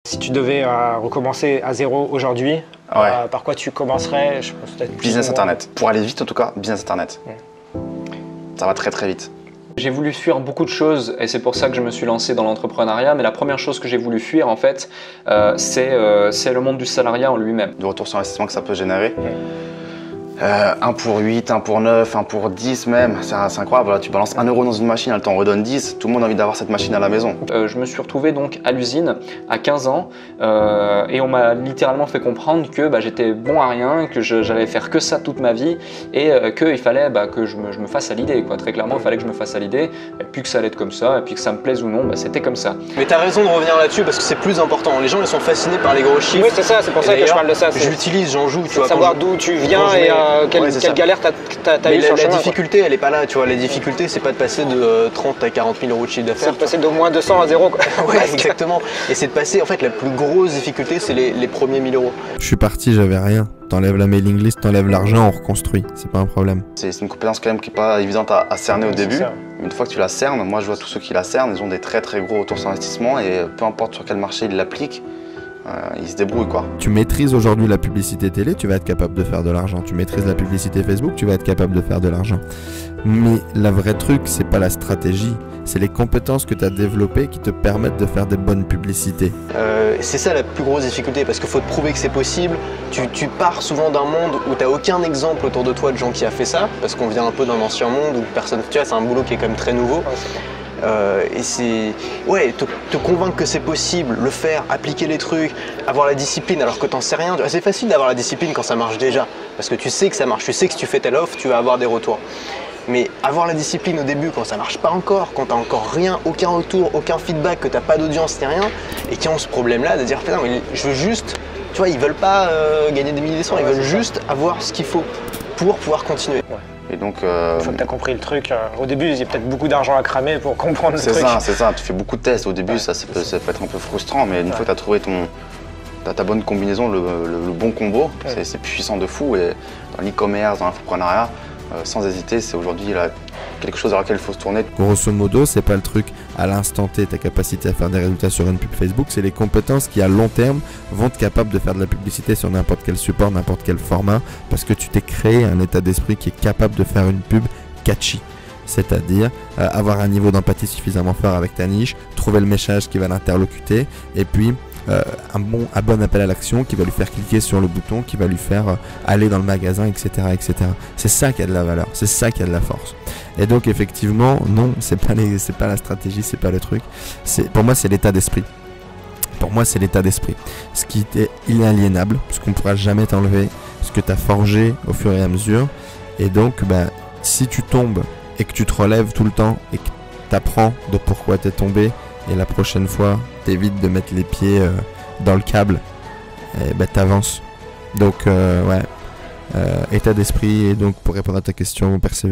Si tu devais recommencer à zéro aujourd'hui, par quoi tu commencerais? Je pense peut-être business internet. Pour aller vite en tout cas, business internet. Ça va très très vite. J'ai voulu fuir beaucoup de choses et c'est pour ça que je me suis lancé dans l'entrepreneuriat. Mais la première chose que j'ai voulu fuir en fait, c'est le monde du salariat en lui-même. Du retour sur investissement que ça peut générer. 1 pour 8, 1 pour 9, 1 pour 10 même, c'est incroyable. Voilà, tu balances 1 euro dans une machine, elle t'en redonne 10, tout le monde a envie d'avoir cette machine à la maison. Je me suis retrouvé donc à l'usine à 15 ans et on m'a littéralement fait comprendre que j'étais bon à rien, que j'allais faire que ça toute ma vie et qu'il fallait que je me fasse à l'idée. Très clairement, il fallait que je me fasse à l'idée et puis que ça allait être comme ça et puis que ça me plaise ou non, c'était comme ça. Mais tu as raison de revenir là-dessus parce que c'est plus important. Les gens ils sont fascinés par les gros chiffres. Oui, c'est ça, c'est pour ça que je parle de ça. J'utilise, j'en joue. Tu vois, savoir d'où tu viens et quelle galère t'as eu sur le chemin. La difficulté, elle est pas là, tu vois. La difficulté, c'est pas de passer de 30 à 40 000 euros de chiffre d'affaires. C'est de passer de moins 200 à 0. Ouais, exactement. Et c'est de passer, en fait, la plus grosse difficulté, c'est les premiers 1000 euros. Je suis parti, j'avais rien. T'enlèves la mailing list, t'enlèves l'argent, on reconstruit. C'est pas un problème. C'est une compétence quand même qui est pas évidente à cerner au début. Une fois que tu la cernes, moi je vois tous ceux qui la cernent, ils ont des très très gros retours sur investissement et peu importe sur quel marché ils l'appliquent, ils se débrouillent quoi. Tu maîtrises aujourd'hui la publicité télé, tu vas être capable de faire de l'argent. Tu maîtrises la publicité Facebook, tu vas être capable de faire de l'argent. Mais la vraie truc, c'est pas la stratégie, c'est les compétences que tu as développées qui te permettent de faire des bonnes publicités. C'est ça la plus grosse difficulté parce qu'il faut te prouver que c'est possible. Tu pars souvent d'un monde où tu n'as aucun exemple autour de toi de gens qui a fait ça parce qu'on vient un peu d'un ancien monde où personne, tu vois, c'est un boulot qui est quand même très nouveau. Et c'est te convaincre que c'est possible, le faire, appliquer les trucs, avoir la discipline alors que t'en sais rien. C'est facile d'avoir la discipline quand ça marche déjà parce que tu sais que ça marche, tu sais que si tu fais telle offre, tu vas avoir des retours. Mais avoir la discipline au début quand ça marche pas encore, quand t'as encore rien, aucun retour, aucun feedback, que t'as pas d'audience, ni rien, et qui ont ce problème-là de dire putain mais je veux juste, tu vois, ils veulent pas gagner des milliers de cents, ils veulent juste avoir ce qu'il faut pour pouvoir continuer. Et donc, une fois que tu as compris le truc, au début, il y a peut-être beaucoup d'argent à cramer pour comprendre le truc. C'est ça, tu fais beaucoup de tests. Au début, ça peut être un peu frustrant, mais une fois que tu as trouvé ta bonne combinaison, le bon combo, c'est puissant de fou. Et dans l'e-commerce, dans l'infoprenariat, sans hésiter, c'est aujourd'hui quelque chose vers lequel il faut se tourner. Grosso modo, c'est pas le truc à l'instant T, ta capacité à faire des résultats sur une pub Facebook, c'est les compétences qui à long terme vont être capables de faire de la publicité sur n'importe quel support, n'importe quel format, parce que tu t'es créé un état d'esprit qui est capable de faire une pub catchy. C'est-à-dire avoir un niveau d'empathie suffisamment fort avec ta niche, trouver le message qui va l'interlocuter, et puis un bon appel à l'action qui va lui faire cliquer sur le bouton, qui va lui faire aller dans le magasin, etc. etc. C'est ça qui a de la valeur, c'est ça qui a de la force. Et donc effectivement, non, c'est pas la stratégie, c'est pas le truc. Pour moi, c'est l'état d'esprit. Pour moi, c'est l'état d'esprit. Ce qui est inaliénable, ce qu'on ne pourra jamais t'enlever, ce que tu as forgé au fur et à mesure. Et donc, si tu tombes et que tu te relèves tout le temps et que tu apprends de pourquoi tu es tombé, et la prochaine fois, t'évites de mettre les pieds dans le câble, et t'avances. Donc, état d'esprit, et donc pour répondre à ta question, persévérer.